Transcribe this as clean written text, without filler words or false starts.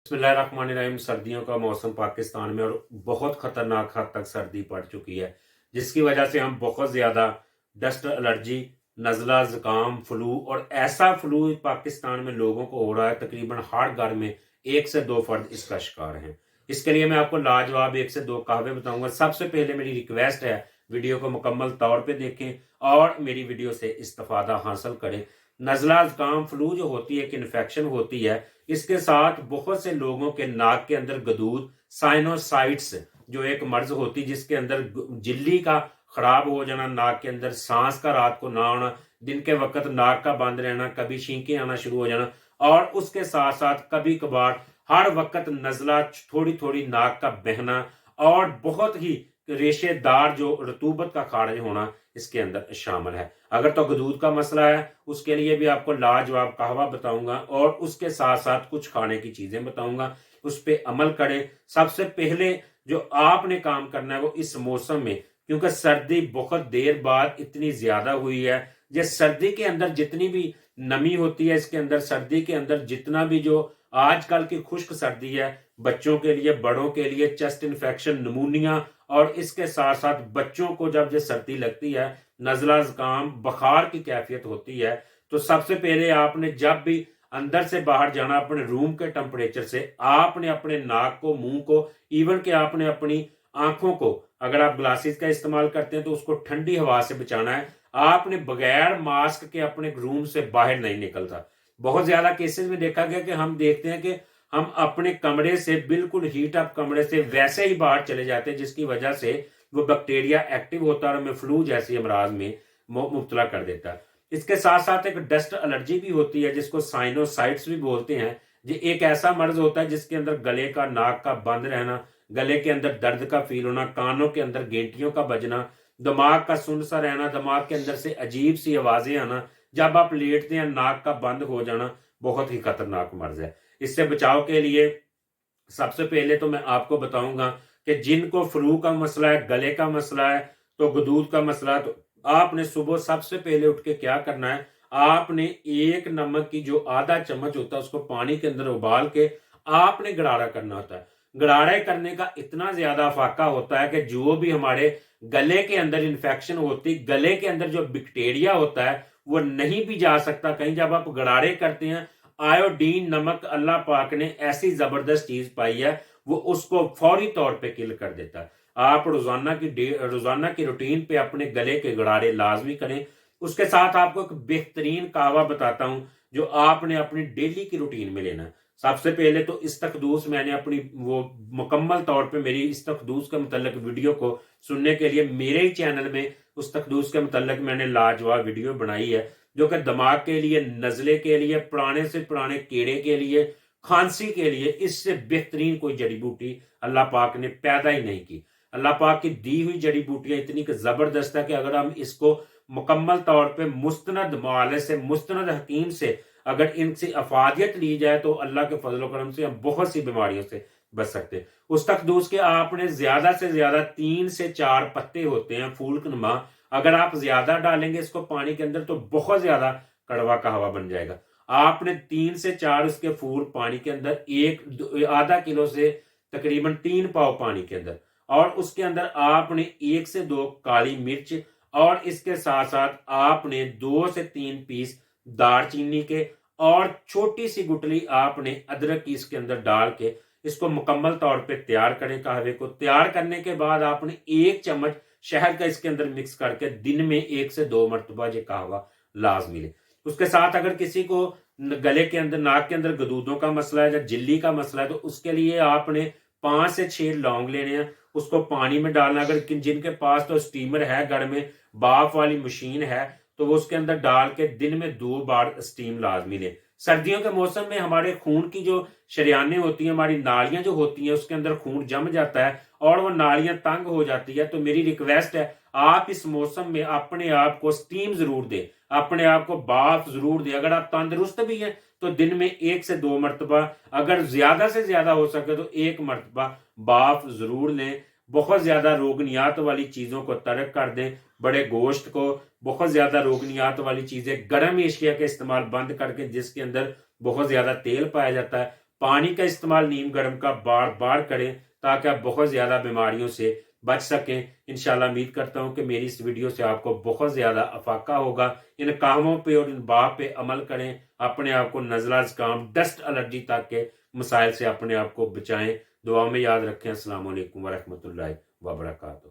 बिस्मिल्लाहिर्रहमानिर्रहीम। सर्दियों का मौसम पाकिस्तान में और बहुत खतरनाक हद तक सर्दी पड़ चुकी है, जिसकी वजह से हम बहुत ज़्यादा डस्ट एलर्जी, नज़ला, ज़ुकाम, फ्लू और ऐसा फ्लू पाकिस्तान में लोगों को हो रहा है, तकरीबन हर घर में एक से दो फर्द इसका शिकार हैं। इसके लिए मैं आपको लाजवाब एक से दो कहवे बताऊंगा। सबसे पहले मेरी रिक्वेस्ट है, वीडियो को मुकम्मल तौर पे देखें और मेरी वीडियो से इस्तिफादा हासिल करें। नज़ला, ज़ुकाम, फ्लू जो होती है, एक इन्फेक्शन होती है। इसके साथ बहुत से लोगों के नाक के अंदर गदूद, साइनोसाइट्स जो एक मर्ज होती है, जिसके अंदर झिल्ली का खराब हो जाना, नाक के अंदर सांस का रात को ना आना, दिन के वक्त नाक का बंद रहना, कभी छींकें आना शुरू हो जाना और उसके साथ साथ कभी कभार हर वक्त नज़ला, थोड़ी थोड़ी नाक का बहना और बहुत ही रेशेदार जो रतूबत का खारिज होना इसके अंदर शामिल है। अगर तो गदूद का मसला है, उसके लिए भी आपको लाजवाब कहवा बताऊंगा और उसके साथ साथ कुछ खाने की चीजें बताऊंगा, उस पर अमल करें। सबसे पहले जो आपने काम करना है वो इस मौसम में, क्योंकि सर्दी बहुत देर बाद इतनी ज्यादा हुई है, जिस सर्दी के अंदर जितनी भी नमी होती है, इसके अंदर सर्दी के अंदर जितना भी जो आजकल की खुश्क सर्दी है, बच्चों के लिए, बड़ों के लिए चेस्ट इन्फेक्शन, नमूनिया और इसके साथ साथ बच्चों को जब ये सर्दी लगती है, नज़ला, ज़ुकाम, बुखार की कैफियत होती है, तो सबसे पहले आपने जब भी अंदर से बाहर जाना, अपने रूम के टेम्परेचर से आपने अपने नाक को, मुंह को, इवन के आपने अपनी आंखों को, अगर आप ग्लासेस का इस्तेमाल करते हैं तो उसको ठंडी हवा से बचाना है। आपने बगैर मास्क के अपने रूम से बाहर नहीं निकलता। बहुत ज्यादा केसेस में देखा गया कि हम देखते हैं कि हम अपने कमरे से, बिल्कुल हीट अप कमरे से वैसे ही बाहर चले जाते हैं, जिसकी वजह से वो बैक्टीरिया एक्टिव होता है और हमें फ्लू जैसी अमराज में मुब्तला कर देता है। इसके साथ साथ एक डस्ट एलर्जी भी होती है, जिसको साइनोसाइट्स भी बोलते हैं। ये एक ऐसा मर्ज होता है जिसके अंदर गले का, नाक का बंद रहना, गले के अंदर दर्द का फील होना, कानों के अंदर गेंटियों का बजना, दिमाग का सुन्न सा रहना, दिमाग के अंदर से अजीब सी आवाजें आना, जब आप लेटते हैं नाक का बंद हो जाना, बहुत ही खतरनाक मर्ज है। इससे बचाव के लिए सबसे पहले तो मैं आपको बताऊंगा कि जिनको फ्लू का मसला है, गले का मसला है, तो गदूद का मसला है, तो आपने सुबह सबसे पहले उठ के क्या करना है, आपने एक नमक की जो आधा चम्मच होता है उसको पानी के अंदर उबाल के आपने गरारा करना होता है। गरारे करने का इतना ज्यादा फाका होता है कि जो भी हमारे गले के अंदर इन्फेक्शन होती, गले के अंदर जो बैक्टीरिया होता है वो नहीं भी जा सकता कहीं। जब आप गरारे करते हैं, आयोडीन नमक अल्लाह पाक ने ऐसी जबरदस्त चीज पाई है, वो उसको फौरी तौर पे किल कर देता है। आप रोजाना की रूटीन पे अपने गले के गरारे लाजमी करें। उसके साथ आपको एक बेहतरीन कहवा बताता हूं जो आपने अपनी डेली की रूटीन में लेना है। सबसे पहले तो इस्तकदूस, मैंने अपनी वो मुकम्मल तौर पे मेरी इस्तकदूस के मुतल्लिक वीडियो को सुनने के लिए मेरे ही चैनल में उस्तकदूस के मुतल्लिक मैंने लाजवाब वीडियो बनाई है, जो कि दिमाग के लिए, नज़ले के लिए, पुराने से पुराने कीड़े के लिए, खांसी के लिए, इससे बेहतरीन कोई जड़ी बूटी अल्लाह पाक ने पैदा ही नहीं की। अल्लाह पाक की दी हुई जड़ी बूटियां इतनी जबरदस्त है कि अगर हम इसको मुकम्मल तौर पे मुस्तनद मुआले से, मुस्तनद हकीम से अगर इनसे अफादियत ली जाए तो अल्लाह के फजल करम से हम बहुत सी बीमारियों से बच सकते हैं। उस तकदूस के आपने ज्यादा से ज्यादा 3 से 4 पत्ते होते हैं फूल नुमा, अगर आप ज्यादा डालेंगे इसको पानी के अंदर तो बहुत ज्यादा कड़वा कहवा बन जाएगा। आपने 3 से 4 उसके फूल पानी के अंदर, आधा किलो से तकरीबन 3 पाव पानी के अंदर, और उसके अंदर आपने 1 से 2 काली मिर्च और इसके साथ साथ आपने 2 से 3 पीस दालचीनी के और छोटी सी गुटली आपने अदरक की इसके अंदर डाल के इसको मुकम्मल तौर पे तैयार करें। कहवे को तैयार करने के बाद आपने 1 चम्मच शहद का इसके अंदर मिक्स करके दिन में 1 से 2 मरतबा ये कहवा लाजमी ले। उसके साथ अगर किसी को गले के अंदर, नाक के अंदर गदूदों का मसला है या झिल्ली का मसला है, तो उसके लिए आपने 5 से 6 लौंग लेने हैं, उसको पानी में डालना। अगर जिनके पास तो स्टीमर है, घर में बाफ वाली मशीन है, तो वो उसके अंदर डाल के दिन में 2 बार स्टीम लाजमी ले। सर्दियों के मौसम में हमारे खून की जो शरियानें होती हैं, हमारी नालियां जो होती हैं, उसके अंदर खून जम जाता है और वो नालियां तंग हो जाती है। तो मेरी रिक्वेस्ट है, आप इस मौसम में अपने आप को स्टीम जरूर दें, अपने आप को बाफ जरूर दें। अगर आप तंदुरुस्त भी हैं तो दिन में 1 से 2 मरतबा, अगर ज्यादा से ज्यादा हो सके तो 1 मरतबा बाफ जरूर लें। बहुत ज्यादा रोगनियात वाली चीजों को तर्क कर दें, बड़े गोश्त को, बहुत ज्यादा रोगनियात वाली चीजें, गर्म एशिया का इस्तेमाल बंद करके जिसके अंदर बहुत ज्यादा तेल पाया जाता है, پانی کا استعمال نیم گرم کا بار بار کریں تاکہ آپ بہت زیادہ بیماریوں سے بچ سکیں۔ انشاءاللہ امید کرتا ہوں کہ میری اس ویڈیو سے آپ کو بہت زیادہ افاقہ ہوگا۔ ان کاموں پہ اور ان بات پہ عمل کریں، اپنے آپ کو نزلہ زکام ڈسٹ الرجی تک کے مسائل سے اپنے آپ کو بچائیں۔ دعا میں یاد رکھیں۔ السلام علیکم ورحمۃ اللہ وبرکاتہ۔